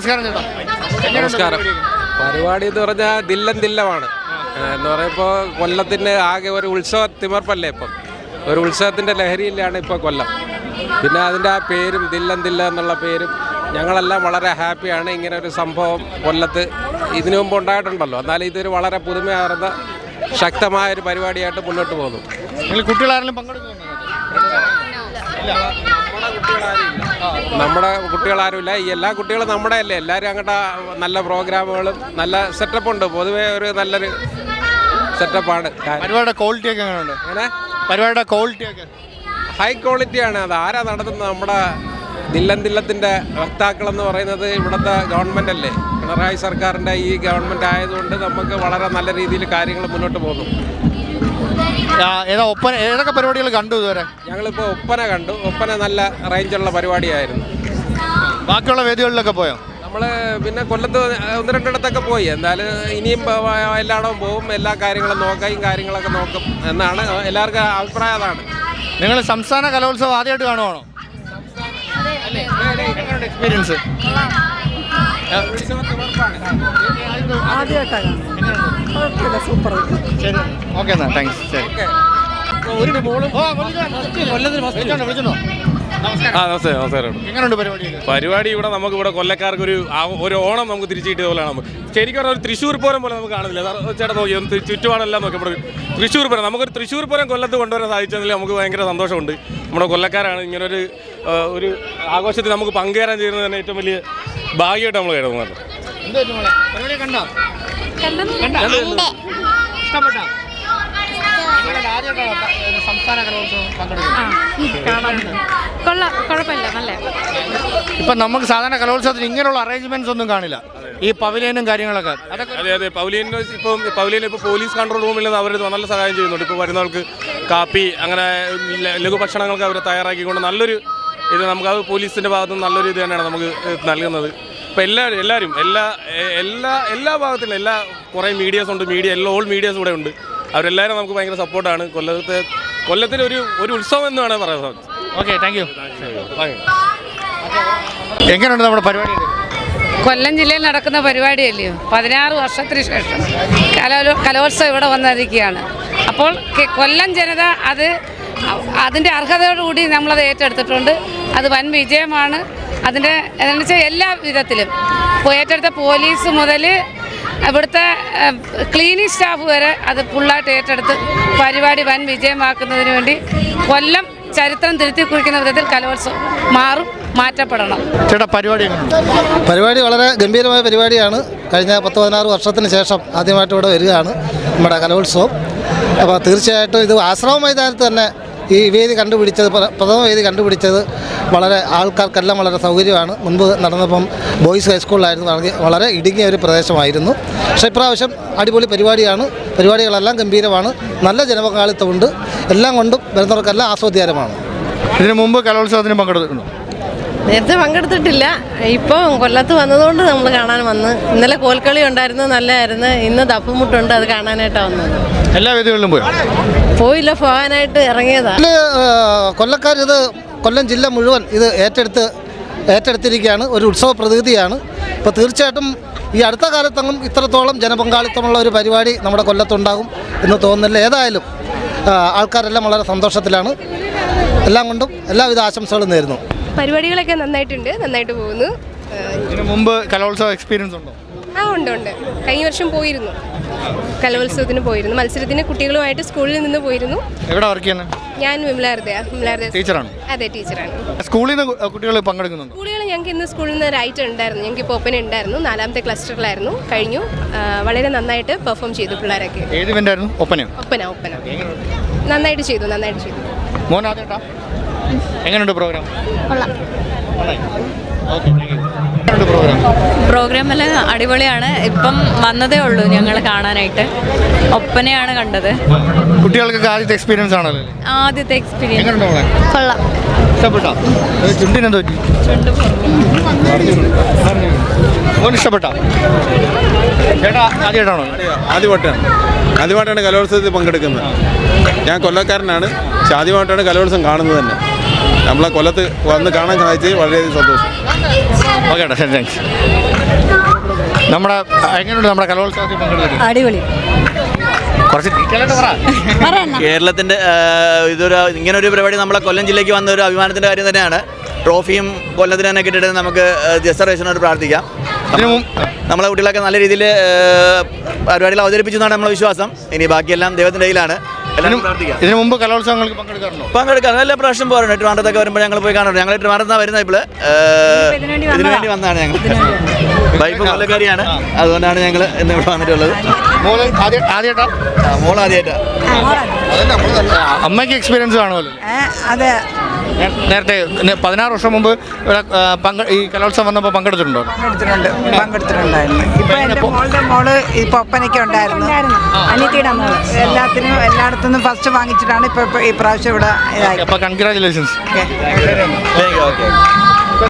നമസ്കാരം ചേട്ടാ. നമസ്കാരം. പരിപാടി എന്ന് പറഞ്ഞാൽ ദില്ലമാണ് എന്ന് പറയുമ്പോൾ കൊല്ലത്തിന് ആകെ ഒരു ഉത്സവ തിമർപ്പല്ലേ. ഇപ്പം ഒരു ഉത്സവത്തിൻ്റെ ലഹരിയിലാണ് ഇപ്പോൾ കൊല്ലം. പിന്നെ അതിൻ്റെ ആ പേരും ദില്ല എന്നുള്ള പേരും ഞങ്ങളെല്ലാം വളരെ ഹാപ്പിയാണ്. ഇങ്ങനെ ഒരു സംഭവം കൊല്ലത്ത് ഇതിനു മുമ്പ് ഉണ്ടായിട്ടുണ്ടല്ലോ. എന്നാലും ഇതൊരു വളരെ പുതുമയാർന്ന ശക്തമായൊരു പരിപാടിയായിട്ട് മുന്നോട്ട് പോകുന്നു. നിങ്ങൾ കുട്ടികളാരെങ്കിലും പങ്കെടുക്കുന്നുണ്ടോ? നമ്മുടെ കുട്ടികളാരുമില്ല. ഈ എല്ലാ കുട്ടികളും നമ്മുടെ അല്ലേ. എല്ലാവരും അങ്ങോട്ട് നല്ല പ്രോഗ്രാമുകളും നല്ല സെറ്റപ്പുണ്ട്. പൊതുവേ ഒരു നല്ലൊരു സെറ്റപ്പാണ്. പരിപാടിയുടെ ക്വാളിറ്റി ഒക്കെ എങ്ങനെയുണ്ട്? അങ്ങനെ പരിപാടിയുടെ ക്വാളിറ്റി ഒക്കെ ഹൈ ക്വാളിറ്റിയാണ്. അത് ആരാ നടത്തുന്നത്? നമ്മുടെ ദില്ലത്തിൻ്റെ വക്താക്കളെന്ന് പറയുന്നത് ഇവിടുത്തെ ഗവൺമെൻറ് അല്ലേ. പിണറായി സർക്കാരിൻ്റെ ഈ ഗവൺമെൻറ് ആയതുകൊണ്ട് നമുക്ക് വളരെ നല്ല രീതിയിൽ കാര്യങ്ങൾ മുന്നോട്ട് പോകുന്നു. ഏതൊക്കെ പരിപാടികൾ കണ്ടു ഇതുവരെ? ഞങ്ങളിപ്പോൾ ഒപ്പന കണ്ടു. ഒപ്പന നല്ല റേഞ്ചുള്ള പരിപാടിയായിരുന്നു. ബാക്കിയുള്ള വേദികളിലൊക്കെ പോയോ? നമ്മൾ പിന്നെ കൊല്ലത്ത് ഒന്ന് രണ്ടിടത്തൊക്കെ പോയി. എന്തായാലും ഇനിയും എല്ലായിടവും പോകും. എല്ലാ കാര്യങ്ങളും കാര്യങ്ങളൊക്കെ നോക്കും എന്നാണ് എല്ലാവർക്കും അഭിപ്രായം. അതാണ്. നിങ്ങൾ സംസ്ഥാന കലോത്സവം ആദ്യമായിട്ട് കാണുവാണോ? എക്സ്പീരിയൻസ് ആദ്യമായിട്ടാണ്. സൂപ്പർ. ശരി, ഓക്കെ എന്നാ, താങ്ക്സ്. ശരി. എങ്ങനെയുണ്ട് പരിപാടി? ഇവിടെ നമുക്ക് ഇവിടെ കൊല്ലക്കാർക്ക് ഒരു ഓണം നമുക്ക് തിരിച്ചു കിട്ടിയ പോലെയാണ്. നമുക്ക് ശരിക്കും ഒരു തൃശ്ശൂർ പൂരം പോലെ നമുക്ക് കാണുന്നില്ല. ചേട്ടാ നോക്കി ചുറ്റുപാടെല്ലാം നോക്കി നമ്മുടെ തൃശ്ശൂർ പൂരം, നമുക്കൊരു തൃശ്ശൂർ പൂരം കൊല്ലത്ത് കൊണ്ടുവരാൻ സാധിച്ചതിൽ നമുക്ക് ഭയങ്കര സന്തോഷമുണ്ട്. നമ്മുടെ കൊല്ലക്കാരാണ് ഇങ്ങനൊരു ആഘോഷത്തിൽ നമുക്ക് പങ്കുചേരാൻ ചെയ്യുന്നത് തന്നെ ഏറ്റവും വലിയ ഭാഗ്യമായിട്ട് നമ്മൾ കരുതുന്നത്. ഇപ്പൊ നമുക്ക് സാധാരണ കലോത്സവത്തിന് ഇങ്ങനെയുള്ള അറേഞ്ച്മെന്റ്സ് ഒന്നും കാണില്ല. ഈ പവലിയനും കാര്യങ്ങളൊക്കെ. അതെ, പവലിയൻ ഇപ്പോൾ പോലീസ് കൺട്രോൾ റൂമിൽ നിന്ന് അവർ നല്ല സഹായം ചെയ്യുന്നുണ്ട്. ഇപ്പോൾ വരുന്നവർക്ക് കാപ്പി അങ്ങനെ ലഘുഭക്ഷണങ്ങൾക്ക് അവർ തയ്യാറാക്കിക്കൊണ്ട് നല്ലൊരു ഇത് നമുക്കത് പോലീസിൻ്റെ ഭാഗത്തു നിന്ന് നല്ലൊരു ഇത് തന്നെയാണ് നമുക്ക് നൽകുന്നത്. ഇപ്പോൾ എല്ലാവരും എല്ലാ ഭാഗത്തിലും കുറേ മീഡിയാസ് ഉണ്ട്. ഓൾ മീഡിയാസ് ഇവിടെ ഉണ്ട്. അവരെല്ലാവരും നമുക്ക് ഭയങ്കര സപ്പോർട്ടാണ്. കൊല്ലത്തിന് ഒരു ഉത്സവം എന്ന് വേണമെങ്കിൽ പറയാം. Okay, thank you. എങ്ങനെയുണ്ട് നമ്മുടെ പരിപാടി? കൊല്ലം ജില്ലയിൽ നടക്കുന്ന പരിപാടിയല്ലയോ. 16 വർഷത്തിന് ശേഷം കലോത്സവം ഇവിടെ വന്നിരിക്കുകയാണ്. അപ്പോൾ കൊല്ലം ജനത അതിൻ്റെ അർഹതയോടുകൂടി നമ്മളത് ഏറ്റെടുത്തിട്ടുണ്ട്. അത് വൻ വിജയമാണ്. അതിൻ്റെ എന്താണെന്ന് വെച്ചാൽ എല്ലാ വിധത്തിലും ഏറ്റെടുത്ത പോലീസ് മുതൽ ഇവിടുത്തെ ക്ലീനിങ് സ്റ്റാഫ് വരെ അത് ഫുള്ളായിട്ട് ഏറ്റെടുത്ത് പരിപാടി വൻ വിജയമാക്കുന്നതിന് വേണ്ടി കൊല്ലം ചരിത്രം തിരുത്തി കുറിക്കുന്ന വിധത്തിൽ കലോത്സവം മാറ്റപ്പെടണം. ചേട്ടാ, പരിപാടി വളരെ ഗംഭീരമായ പരിപാടിയാണ്. കഴിഞ്ഞ 10-16 വർഷത്തിന് ശേഷം ആദ്യമായിട്ട് ഇവിടെ വരികയാണ് നമ്മുടെ കലോത്സവം. അപ്പോൾ തീർച്ചയായിട്ടും ഇത് ആശ്രമ മൈതാനത്ത് തന്നെ ഈ വേദി കണ്ടുപിടിച്ചത്, പ്രഥമ വേദി കണ്ടുപിടിച്ചത് വളരെ ആൾക്കാർക്കെല്ലാം വളരെ സൗകര്യമാണ്. മുൻപ് നടന്നപ്പം ബോയ്സ് ഹൈസ്കൂളിലായിരുന്നു, വളരെ ഇടുങ്ങിയ ഒരു പ്രദേശമായിരുന്നു. പക്ഷേ ഇപ്രാവശ്യം അടിപൊളി പരിപാടിയാണ്. പരിപാടികളെല്ലാം ഗംഭീരമാണ്. നല്ല ജനപങ്കാളിത്തമുണ്ട്. എല്ലാം കൊണ്ടും വരുന്നവർക്കെല്ലാം ആസ്വാദ്യകരമാണ്. ഇതിനു മുമ്പ് കലോത്സവത്തിന് പങ്കെടുത്തിട്ടുണ്ടോ? നേരത്തെ പങ്കെടുത്തിട്ടില്ല. ഇപ്പോൾ കൊല്ലത്ത് വന്നതുകൊണ്ട് നമ്മൾ കാണാൻ വന്ന്. ഇന്നലെ കോൽക്കളി ഉണ്ടായിരുന്നു, നല്ലതായിരുന്നു. ഇന്ന് തപ്പുമുട്ടുണ്ട്, അത് കാണാനായിട്ടാണ് വന്നത്. എല്ലാ വേദികളിലും പോയില്ല, പോകാനായിട്ട് ഇറങ്ങിയതാണ്. കൊല്ലക്കാരിത് കൊല്ലം ജില്ല മുഴുവൻ ഇത് ഏറ്റെടുത്തിരിക്കുകയാണ്. ഒരു ഉത്സവ പ്രതീതിയാണ്. ഇപ്പോൾ തീർച്ചയായിട്ടും ഈ അടുത്ത കാലത്തൊന്നും ഇത്രത്തോളം ജനപങ്കാളിത്തമുള്ള ഒരു പരിപാടി നമ്മുടെ കൊല്ലത്തുണ്ടാകും എന്ന് തോന്നുന്നില്ല. ഏതായാലും ആൾക്കാരെല്ലാം വളരെ സന്തോഷത്തിലാണ്. എല്ലാം കൊണ്ടും എല്ലാവിധ ആശംസകളും നേരുന്നു. പരിപാടികളൊക്കെ നന്നായിട്ട് പോകുന്നു. ഇതിനു മുമ്പ് കലോത്സവ എക്സ്പീരിയൻസ് ഉണ്ടോ? ഉണ്ട്. കഴിഞ്ഞ വർഷം പോയിരുന്നു, കലോത്സവത്തിന് പോയിരുന്നു. മത്സരത്തിന് കുട്ടികളുമായിട്ട് സ്കൂളിൽ നിന്ന് പോയിരുന്നു. എവിടെ വർക്ക് ചെയ്യുന്നത്? ഞാൻ വിമലാർദയ ടീച്ചറാണ്. അതെ, ടീച്ചറാണ്. സ്കൂളിൽ നിന്ന് കുട്ടികൾ പങ്കെടുക്കുന്നുണ്ട്? കുട്ടികൾ ഞങ്ങൾക്ക് ഇന്ന് സ്കൂളിൽ നിന്ന് റൈറ്റ് ഉണ്ടായിരുന്നു. ഞങ്ങൾക്ക് ഇപ്പോൾ ഒപ്പന ഉണ്ടായിരുന്നു. 4ാമത്തെ ക്ലസ്റ്ററിലായിരുന്നു. കഴിഞ്ഞു. വളരെ നന്നായിട്ട് പെർഫോം ചെയ്തു പിള്ളേരൊക്കെ. ഏത് ഇവന്റായിരുന്നു? ഒപ്പന. നന്നായിട്ട് ചെയ്തു. മോൻ ആദ്യമായിട്ടാ? എങ്ങനെയുണ്ട് പ്രോഗ്രാം? പ്രോഗ്രാമെല്ലാം അടിപൊളിയാണ്. ഇപ്പം വന്നതേ ഉള്ളൂ ഞങ്ങൾ കാണാനായിട്ട്. ഒപ്പനയാണ് കണ്ടത്. കുട്ടികൾക്കൊക്കെ ആദ്യത്തെ എക്സ്പീരിയൻസ് ആണല്ലോ? ആദ്യത്തെ എക്സ്പീരിയൻസ്. കൊള്ളാം. ഇഷ്ടപ്പെട്ടോ? ചുണ്ടിനെന്തോ ഇഷ്ടപ്പെട്ടോ? ചേട്ടാ, ആദ്യമായിട്ടാണോ? ആദ്യമായിട്ടാണ് കലോത്സവത്തിൽ പങ്കെടുക്കുന്നത്. ഞാൻ കൊല്ലക്കാരനാണ്. പക്ഷെ ആദ്യമായിട്ടാണ് കലോത്സവം കാണുന്നത് തന്നെ. നമ്മളെ കൊല്ലത്ത് വന്ന് കാണാൻ സാധിച്ചത് വളരെയധികം സന്തോഷം. Okay, thanks. നമ്മുടെ എങ്ങനെയുണ്ട് നമ്മുടെ കലോത്സവത്തിൽ പങ്കെടുത്തത്? അടിപൊളി. കുറച്ച് ഡീറ്റെയിൽ ആയിട്ട് പറ. കേരളത്തിൻ്റെ ഇതൊരു ഇങ്ങനൊരു പരിപാടി നമ്മളെ കൊല്ലം ജില്ലയ്ക്ക് വന്ന ഒരു അഭിമാനത്തിൻ്റെ കാര്യം തന്നെയാണ്. ട്രോഫിയും കൊല്ലത്തിന് തന്നെ കിട്ടിയിട്ട് നമുക്ക് റിസർവേഷനോട് പ്രാർത്ഥിക്കാം. നമ്മളെ കുട്ടികളൊക്കെ നല്ല രീതിയിൽ പരിപാടികൾ അവതരിപ്പിച്ചു എന്നാണ് നമ്മളെ വിശ്വാസം. ഇനി ബാക്കിയെല്ലാം ദൈവത്തിൻ്റെ കയ്യിലാണ്. ഇതിനു മുമ്പ് കലോത്സവങ്ങൾക്ക് പങ്കെടുക്കാറുണ്ടോ? പങ്കെടുക്കാം, എല്ലാ പ്രാവശ്യം പോകാറുണ്ട്. ട്രിവാൻഡ്രത്തൊക്കെ വരുമ്പോൾ ഞങ്ങൾ പോയി കാണാറുണ്ട്. ഞങ്ങൾ ട്രിവാൻഡ്രത്താണ് വരുന്നത്. ഇപ്പോൾ ഇതിനു വേണ്ടി വന്നതാണ് ഞങ്ങൾ. വൈഫ് കൊല്ലക്കാരിയാണ്, അതുകൊണ്ടാണ് ഞങ്ങൾ ഇന്ന് ഇവിടെ വന്നിട്ടുള്ളത്. മോള് ആദ്യമായിട്ടാ? മോൾ ആദ്യമായിട്ടാണ്. അമ്മയ്ക്ക് എക്സ്പീരിയൻസ് കാണുമല്ലോ. അതെ, നേരത്തെ 16 വർഷം മുമ്പ് ഈ കലോത്സവം വന്നപ്പോൾ പങ്കെടുത്തിട്ടുണ്ടോ? പങ്കെടുത്തിട്ടുണ്ടായിരുന്നു. ഇപ്പൊ എൻ്റെ മോളുടെ മോള് ഇപ്പൊ ഒപ്പനയ്ക്ക് ഉണ്ടായിരുന്നു. അനിയത്തിയുടെ മോള് എല്ലായിടത്തുനിന്നും ഫസ്റ്റ് വാങ്ങിച്ചിട്ടാണ് ഇപ്പൊ ഈ പ്രാവശ്യം ഇവിടെ ഇതായി. അപ്പോൾ കൺഗ്രാജുലേഷൻസ്. ഓക്കെ.